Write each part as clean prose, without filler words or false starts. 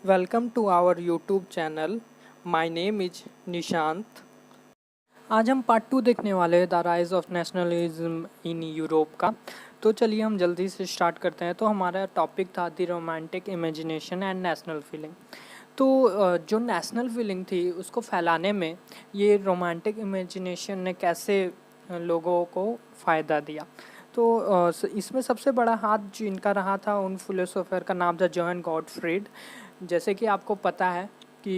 Welcome to our YouTube channel. My name is Nishant. आज हम part 2 देखने वाले हैं the rise of nationalism in Europe का। तो चलिए हम जल्दी से स्टार्ट करते हैं। तो हमारा टॉपिक था the romantic imagination and national feeling. तो जो नेशनल फीलिंग थी उसको फैलाने में ये रोमांटिक इमेजिनेशन ने कैसे लोगों को फ़ायदा दिया। तो इसमें सबसे बड़ा हाथ जिनका रहा था उन फिलोसोफर का नाम था जोहान गॉटफ्रीड। जैसे कि आपको पता है कि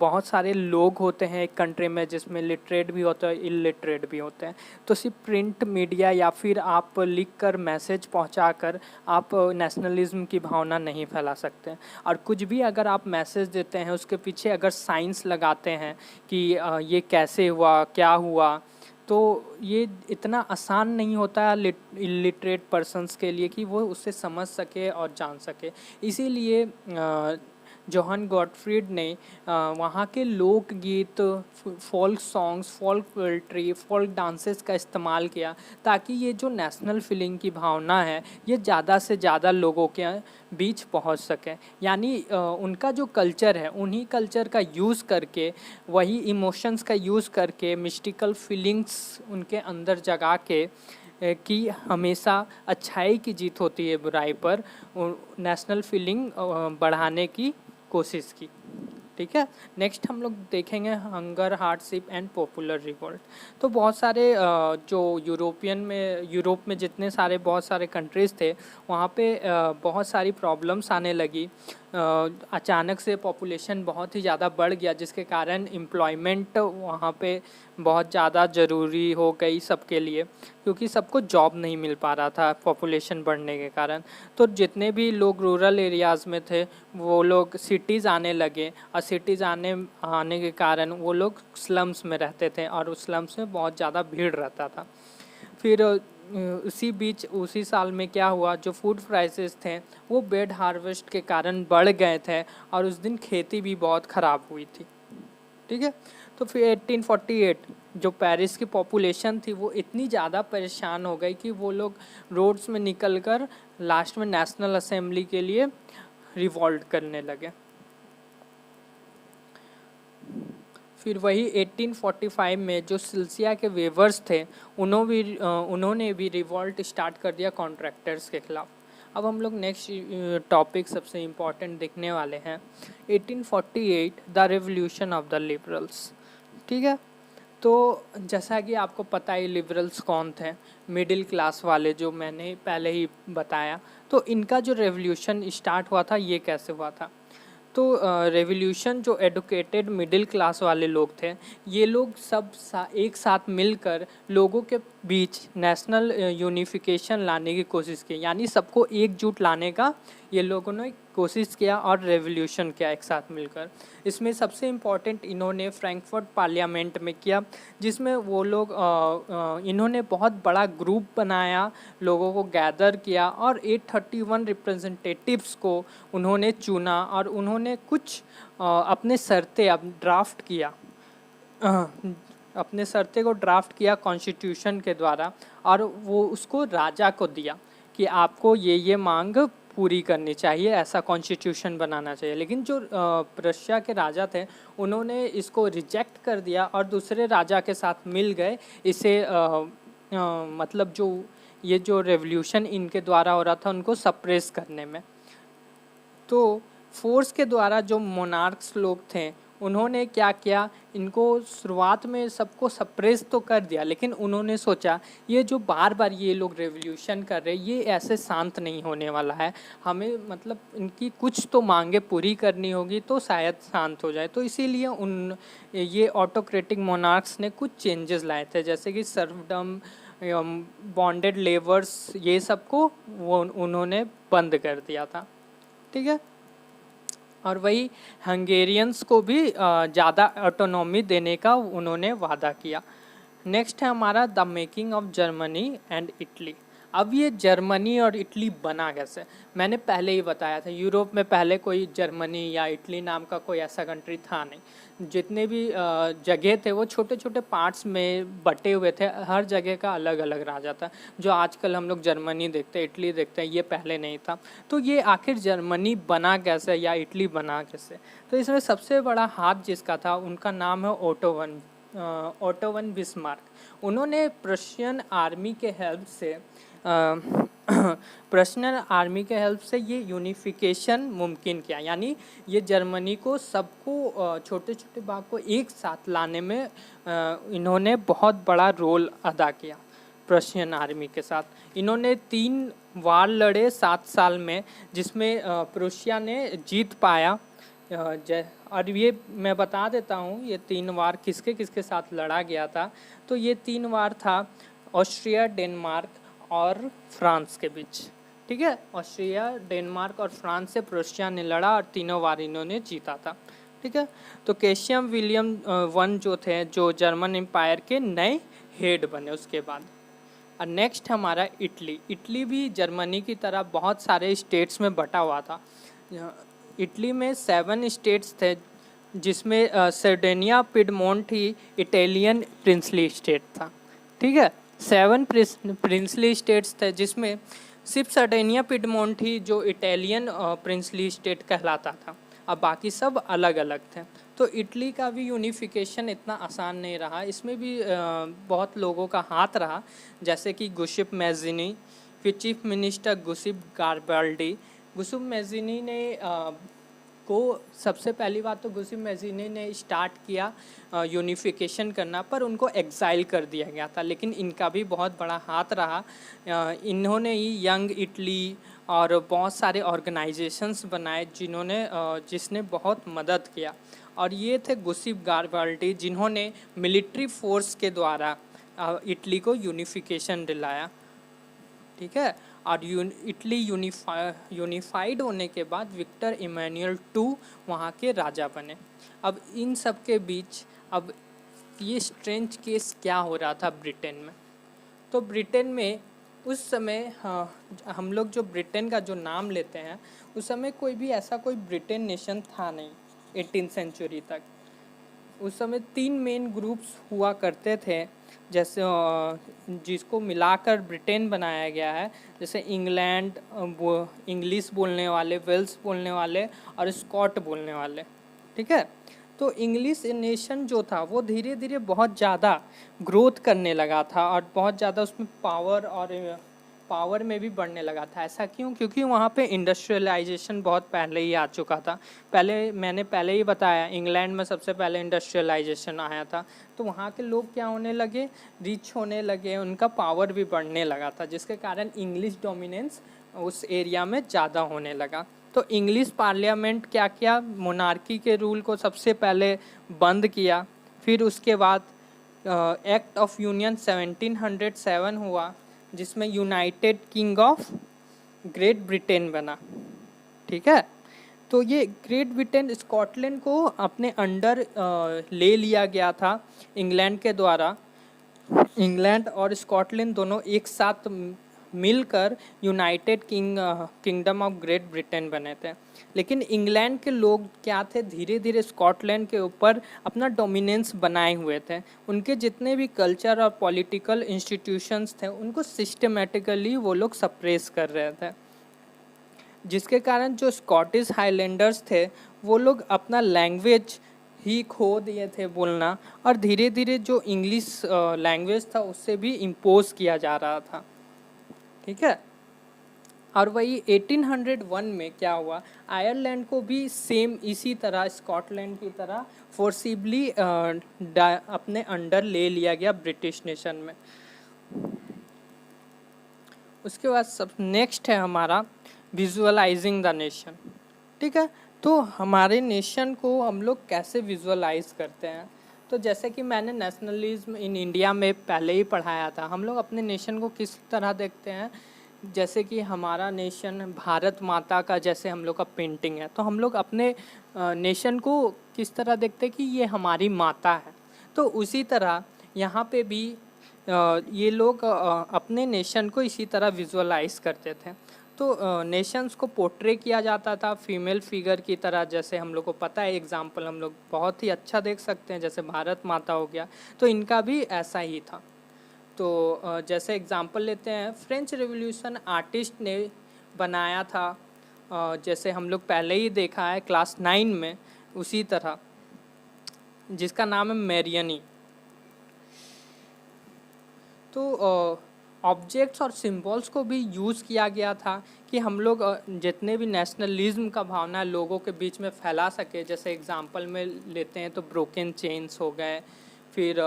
बहुत सारे लोग होते हैं एक कंट्री में जिसमें लिटरेट भी होते हैं इलिटरेट भी होते हैं। तो सिर्फ प्रिंट मीडिया या फिर आप लिख कर मैसेज पहुंचा कर आप नेशनलिज्म की भावना नहीं फैला सकते। और कुछ भी अगर आप मैसेज देते हैं उसके पीछे अगर साइंस लगाते हैं कि ये कैसे हुआ क्या हुआ, तो ये इतना आसान नहीं होता है इलिटरेट पर्सन्स के लिए कि वो उसे समझ सके और जान सके। इसीलिए जोहान गॉटफ्रीड ने वहाँ के लोकगीत, folk songs, folk poetry, folk dances का इस्तेमाल किया ताकि ये जो नेशनल फीलिंग की भावना है ये ज़्यादा से ज़्यादा लोगों के बीच पहुंच सके। यानी उनका जो कल्चर है उन्हीं कल्चर का यूज़ करके, वही इमोशंस का यूज़ करके, मिस्टिकल फीलिंग्स उनके अंदर जगा के कि हमेशा अच्छाई की जीत होती है बुराई पर, नेशनल फीलिंग बढ़ाने की कोशिश की। ठीक है। नेक्स्ट हम लोग देखेंगे hunger, hardship and popular revolt. तो बहुत सारे जो यूरोप में जितने सारे बहुत सारे कंट्रीज़ थे वहाँ पे बहुत सारी प्रॉब्लम्स आने लगी। अचानक से पॉपुलेशन बहुत ही ज़्यादा बढ़ गया जिसके कारण एम्प्लॉयमेंट वहाँ पे बहुत ज़्यादा ज़रूरी हो गई सबके लिए, क्योंकि सबको जॉब नहीं मिल पा रहा था पॉपुलेशन बढ़ने के कारण। तो जितने भी लोग रूरल एरियाज़ में थे वो लोग सिटीज़ आने लगे और सिटीज़ आने के कारण वो लोग स्लम्स में रहते थे और उस स्लम्स में बहुत ज़्यादा भीड़ रहता था। फिर उसी साल में क्या हुआ, जो फूड प्राइसेस थे वो बेड हार्वेस्ट के कारण बढ़ गए थे और उस दिन खेती भी बहुत ख़राब हुई थी। ठीक है। तो फिर 1848 जो पेरिस की पॉपुलेशन थी वो इतनी ज़्यादा परेशान हो गई कि वो लोग रोड्स में निकलकर लास्ट में नेशनल असेंबली के लिए रिवॉल्ट करने लगे। फिर वही 1845 में जो सिल्सिया के वेवर्स थे उन्होंने भी रिवॉल्ट स्टार्ट कर दिया कॉन्ट्रैक्टर्स के खिलाफ। अब हम लोग नेक्स्ट टॉपिक सबसे इम्पॉर्टेंट देखने वाले हैं 1848 the revolution of the liberals. ठीक है। तो जैसा कि आपको पता है लिबरल्स कौन थे, मिडिल क्लास वाले, जो मैंने पहले ही बताया। तो इनका जो रेवोल्यूशन स्टार्ट हुआ था ये कैसे हुआ था। तो रेवोल्यूशन जो एडुकेटेड मिडिल क्लास वाले लोग थे ये लोग सब एक साथ मिलकर लोगों के बीच नेशनल यूनिफिकेशन लाने की कोशिश की, यानी सबको एकजुट लाने का ये लोगों ने कोशिश किया और रेवोल्यूशन किया एक साथ मिलकर। इसमें सबसे इम्पॉर्टेंट इन्होंने फ्रैंकफर्ट पार्लियामेंट में किया, जिसमें वो लोग इन्होंने बहुत बड़ा ग्रुप बनाया, लोगों को गैदर किया और 831 रिप्रेजेंटेटिव्स को उन्होंने चुना और उन्होंने कुछ अपने शर्तें अब ड्राफ्ट किया, अपने शर्तें को ड्राफ्ट किया कॉन्स्टिट्यूशन के द्वारा और वो उसको राजा को दिया कि आपको ये मांग पूरी करनी चाहिए, ऐसा कॉन्स्टिट्यूशन बनाना चाहिए। लेकिन जो प्रशिया के राजा थे उन्होंने इसको रिजेक्ट कर दिया और दूसरे राजा के साथ मिल गए इसे मतलब जो रेवोल्यूशन इनके द्वारा हो रहा था उनको सप्रेस करने में। तो फोर्स के द्वारा जो मोनार्क्स लोग थे उन्होंने क्या किया, इनको शुरुआत में सबको सप्रेस तो कर दिया, लेकिन उन्होंने सोचा ये जो बार बार ये लोग रेवोल्यूशन कर रहे ये ऐसे शांत नहीं होने वाला है, हमें मतलब इनकी कुछ तो मांगे पूरी करनी होगी तो शायद शांत हो जाए। तो इसीलिए ये ऑटोक्रेटिक मोनार्क्स ने कुछ चेंजेस लाए थे, जैसे कि सर्वडम, बॉन्डेड लेबर्स, ये सबको वो उन्होंने बंद कर दिया था। ठीक है। और वही हंगेरियंस को भी ज़्यादा ऑटोनॉमी देने का उन्होंने वादा किया। नेक्स्ट है हमारा the making of Germany and Italy. अब ये जर्मनी और इटली बना कैसे, मैंने पहले ही बताया था, यूरोप में पहले कोई जर्मनी या इटली नाम का कोई ऐसा कंट्री था नहीं। जितने भी जगह थे वो छोटे छोटे पार्ट्स में बटे हुए थे, हर जगह का अलग अलग राजा था। जो आजकल हम लोग जर्मनी देखते हैं, इटली देखते हैं, ये पहले नहीं था। तो ये आखिर जर्मनी बना कैसे या इटली बना कैसे, तो इसमें सबसे बड़ा हाथ जिसका था उनका नाम है ओटो वन बिस्मार्क। उन्होंने प्रशियन आर्मी के हेल्प से प्रशियन आर्मी के हेल्प से ये यूनिफिकेशन मुमकिन किया, यानी ये जर्मनी को सबको छोटे छोटे भाग को एक साथ लाने में इन्होंने बहुत बड़ा रोल अदा किया। प्रशियन आर्मी के साथ इन्होंने 3 वार लड़े 7 साल में, जिसमें प्रुशिया ने जीत पाया। और ये मैं बता देता हूँ ये 3 वार किसके किसके साथ लड़ा गया था। तो ये 3 वार था ऑस्ट्रिया, डेनमार्क और फ्रांस के बीच। ठीक है, ऑस्ट्रिया, डेनमार्क और फ्रांस से प्रुशिया ने लड़ा और तीनों वार इन्होंने जीता था। ठीक है, तो कैशियम विलियम वन जो थे, जो जर्मन एम्पायर के नए हेड बने उसके बाद। और नेक्स्ट हमारा इटली। इटली भी जर्मनी की तरह बहुत सारे स्टेट्स में बटा हुआ था। इटली में 7 स्टेट्स थे, जिसमें सर्डेनिया, पिडमोंट ही इटालियन प्रिंसली स्टेट था। ठीक है, 7 प्रिंसली स्टेट्स थे, जिसमें सिर्फ सर्डेनिया, पिडमोंट ही जो इटालियन प्रिंसली स्टेट कहलाता था, अब बाकी सब अलग अलग थे। तो इटली का भी यूनिफिकेशन इतना आसान नहीं रहा, इसमें भी बहुत लोगों का हाथ रहा, जैसे कि गुसिप मैज़िनी, फिर चीफ मिनिस्टर गुसिप गारबाल्डी। गुसिप मैज़िनी ने को सबसे पहली बात तो गुसिप मैज़िनी ने स्टार्ट किया यूनिफिकेशन करना, पर उनको एग्जाइल कर दिया गया था, लेकिन इनका भी बहुत बड़ा हाथ रहा। इन्होंने ही यंग इटली और बहुत सारे ऑर्गेनाइजेशंस बनाए जिसने बहुत मदद किया। और ये थे गुसिप गारबाल्डी, जिन्होंने मिलिट्री फोर्स के द्वारा इटली को यूनिफिकेशन दिलाया। ठीक है, और इटली यूनिफाइड होने के बाद विक्टर इमैनुअल II वहाँ के राजा बने। अब इन सब के बीच अब ये स्ट्रेंज केस क्या हो रहा था ब्रिटेन में। तो ब्रिटेन में उस समय हम लोग जो ब्रिटेन का जो नाम लेते हैं, उस समय कोई भी ऐसा कोई ब्रिटेन नेशन था नहीं 18th सेंचुरी तक। उस समय 3 मेन ग्रुप्स हुआ करते थे, जैसे जिसको मिलाकर ब्रिटेन बनाया गया है, जैसे इंग्लैंड, इंग्लिश बोलने वाले, वेल्स बोलने वाले और स्कॉट बोलने वाले। ठीक है, तो इंग्लिश नेशन जो था वो धीरे धीरे बहुत ज़्यादा ग्रोथ करने लगा था और बहुत ज़्यादा उसमें पावर में भी बढ़ने लगा था। ऐसा क्यों? क्योंकि वहाँ पे इंडस्ट्रियलाइजेशन बहुत पहले ही आ चुका था। मैंने पहले ही बताया, इंग्लैंड में सबसे पहले इंडस्ट्रियलाइजेशन आया था, तो वहाँ के लोग क्या होने लगे, रिच होने लगे, उनका पावर भी बढ़ने लगा था, जिसके कारण इंग्लिश डोमिनेंस उस एरिया में ज़्यादा होने लगा। तो इंग्लिश पार्लियामेंट क्या किया, मोनार्की के रूल को सबसे पहले बंद किया। फिर उसके बाद एक्ट ऑफ यूनियन 1707 हुआ, जिसमें United king of great Britain बना। ठीक है, तो ये ग्रेट ब्रिटेन स्कॉटलैंड को अपने अंडर ले लिया गया था इंग्लैंड के द्वारा। इंग्लैंड और स्कॉटलैंड दोनों एक साथ मिलकर United kingdom of great Britain बने थे। लेकिन इंग्लैंड के लोग क्या थे, धीरे धीरे स्कॉटलैंड के ऊपर अपना डोमिनेंस बनाए हुए थे। उनके जितने भी कल्चर और पॉलिटिकल इंस्टीट्यूशंस थे, उनको सिस्टमेटिकली वो लोग सप्रेस कर रहे थे, जिसके कारण जो स्कॉटिश हाईलैंडर्स थे वो लोग अपना लैंग्वेज ही खो दिए थे बोलना, और धीरे धीरे जो इंग्लिश लैंग्वेज था उससे भी इम्पोज किया जा रहा था। ठीक है, और वही 1801 में क्या हुआ, आयरलैंड को भी सेम इसी तरह स्कॉटलैंड की तरह फोर्सिबली अपने अंडर ले लिया गया ब्रिटिश नेशन में। उसके बाद सब नेक्स्ट है हमारा विजुअलाइजिंग द नेशन। ठीक है, तो हमारे नेशन को हम लोग कैसे विजुअलाइज करते हैं, तो जैसे कि मैंने नेशनलिज्म इन इंडिया में पहले ही पढ़ाया था, हम लोग अपने नेशन को किस तरह देखते हैं। जैसे कि हमारा नेशन भारत माता का जैसे हम लोग का पेंटिंग है, तो हम लोग अपने नेशन को किस तरह देखते हैं कि ये हमारी माता है। तो उसी तरह यहाँ पे भी ये लोग अपने नेशन को इसी तरह विजुअलाइज करते थे। तो नेशंस को पोर्ट्रे किया जाता था फीमेल फिगर की तरह, जैसे हम लोग को पता है एग्जाम्पल हम लोग बहुत ही अच्छा देख सकते हैं, जैसे भारत माता हो गया, तो इनका भी ऐसा ही था। तो जैसे एग्जाम्पल लेते हैं, फ्रेंच रेवोल्यूशन आर्टिस्ट ने बनाया था, जैसे हम लोग पहले ही देखा है क्लास 9 में, उसी तरह, जिसका नाम है मैरियनी। तो ऑब्जेक्ट्स और सिंबल्स को भी यूज़ किया गया था कि हम लोग जितने भी नेशनलिज्म का भावना लोगों के बीच में फैला सके। जैसे एग्जांपल में लेते हैं तो ब्रोकन चेन्स हो गए, फिर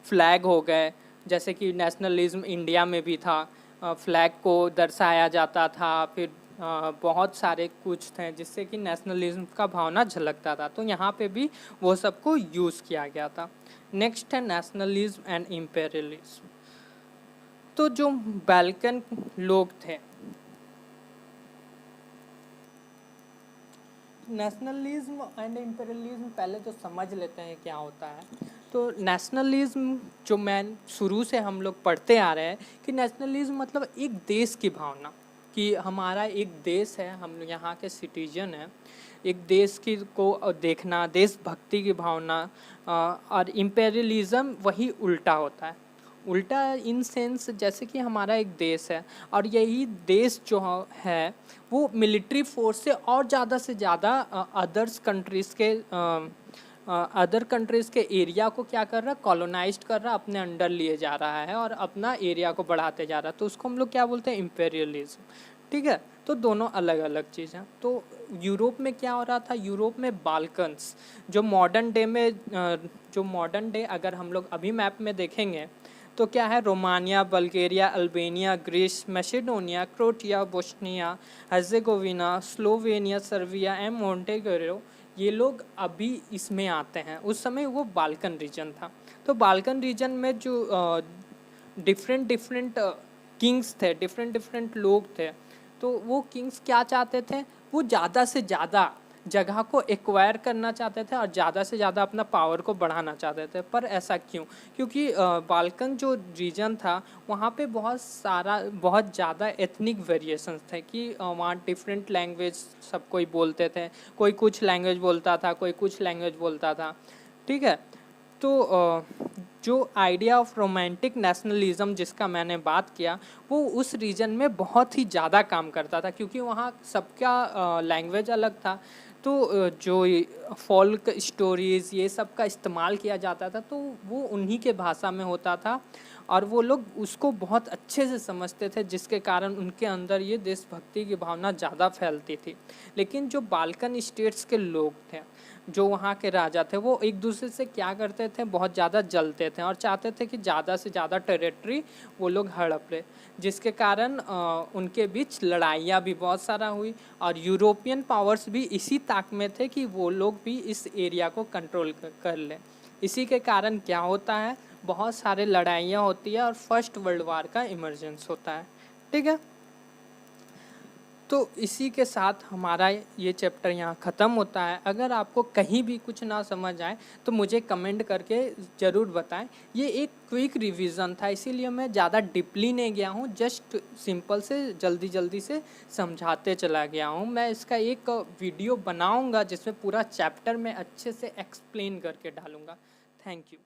फ्लैग हो गए, जैसे कि नेशनलिज्म इंडिया में भी था, फ्लैग को दर्शाया जाता था, फिर बहुत सारे कुछ थे जिससे कि नेशनलिज्म का भावना झलकता था। तो यहाँ पे भी वो सबको यूज़ किया गया था। नेक्स्ट है नेशनलिज्म एंड इम्पेरियलिज्म। तो जो बाल्कन लोग थे, नेशनलिज्म एंड इम्पेरियलिज्म पहले तो समझ लेते हैं क्या होता है। तो नेशनलिज्म जो शुरू से हम लोग पढ़ते आ रहे हैं कि नेशनलिज्म मतलब एक देश की भावना, कि हमारा एक देश है, हम यहाँ के सिटीजन हैं, एक देश की को देखना, देशभक्ति की भावना। और इम्पेरियलिज्म वही उल्टा होता है। उल्टा इन सेंस जैसे कि हमारा एक देश है और यही देश जो है वो मिलिट्री फोर्स से और ज़्यादा से ज़्यादा अदर कंट्रीज़ के एरिया को क्या कर रहा है, कॉलोनाइज्ड कर रहा है, अपने अंडर लिए जा रहा है और अपना एरिया को बढ़ाते जा रहा है। तो उसको हम लोग क्या बोलते हैं, इम्पेरियलिज्म। ठीक है, तो दोनों अलग अलग चीज़ हैं। तो यूरोप में क्या हो रहा था, यूरोप में बाल्कन्स जो मॉडर्न डे अगर हम लोग अभी मैप में देखेंगे तो क्या है, Romania, Bulgaria, Albania, Greece, Macedonia, Croatia, Bosnia Herzegovina, Slovenia, Serbia and Montenegro, ये लोग अभी इसमें आते हैं। उस समय वो बाल्कन रीजन था। तो बाल्कन रीजन में जो डिफरेंट किंग्स थे, डिफरेंट लोग थे, तो वो किंग्स क्या चाहते थे, वो ज़्यादा से ज़्यादा जगह को एक्वायर करना चाहते थे और ज़्यादा से ज़्यादा अपना पावर को बढ़ाना चाहते थे। पर ऐसा क्यों, क्योंकि बाल्कन जो रीजन था वहाँ पे बहुत ज़्यादा एथनिक वेरिएशंस थे, कि वहाँ डिफरेंट लैंग्वेज सब कोई बोलते थे, कोई कुछ लैंग्वेज बोलता था, कोई कुछ लैंग्वेज बोलता था। ठीक है, तो जो आइडिया ऑफ रोमांटिक नेशनलिज्म जिसका मैंने बात किया वो उस रीजन में बहुत ही ज़्यादा काम करता था, क्योंकि वहाँ सबका लैंग्वेज अलग था। तो जो फोल्क स्टोरीज़ ये सब का इस्तेमाल किया जाता था तो वो उन्हीं के भाषा में होता था और वो लोग उसको बहुत अच्छे से समझते थे, जिसके कारण उनके अंदर ये देशभक्ति की भावना ज़्यादा फैलती थी। लेकिन जो बाल्कन स्टेट्स के लोग थे, जो वहाँ के राजा थे, वो एक दूसरे से क्या करते थे, बहुत ज़्यादा जलते थे और चाहते थे कि ज़्यादा से ज़्यादा टेरिटरी वो लोग हड़प ले, जिसके कारण उनके बीच लड़ाइयाँ भी बहुत सारा हुई और यूरोपियन पावर्स भी इसी ताक में थे कि वो लोग भी इस एरिया को कंट्रोल कर लें। इसी के कारण क्या होता है, बहुत सारे लड़ाइयाँ होती है और फर्स्ट वर्ल्ड वार का इमरजेंस होता है। ठीक है, तो इसी के साथ हमारा ये चैप्टर यहाँ ख़त्म होता है। अगर आपको कहीं भी कुछ ना समझ आए तो मुझे कमेंट करके ज़रूर बताएं। ये एक क्विक रिवीजन था, इसीलिए मैं ज़्यादा डीपली नहीं गया हूँ, जस्ट सिंपल से जल्दी से समझाते चला गया हूँ। मैं इसका एक वीडियो बनाऊँगा जिसमें पूरा चैप्टर में अच्छे से एक्सप्लेन करके डालूँगा। Thank you.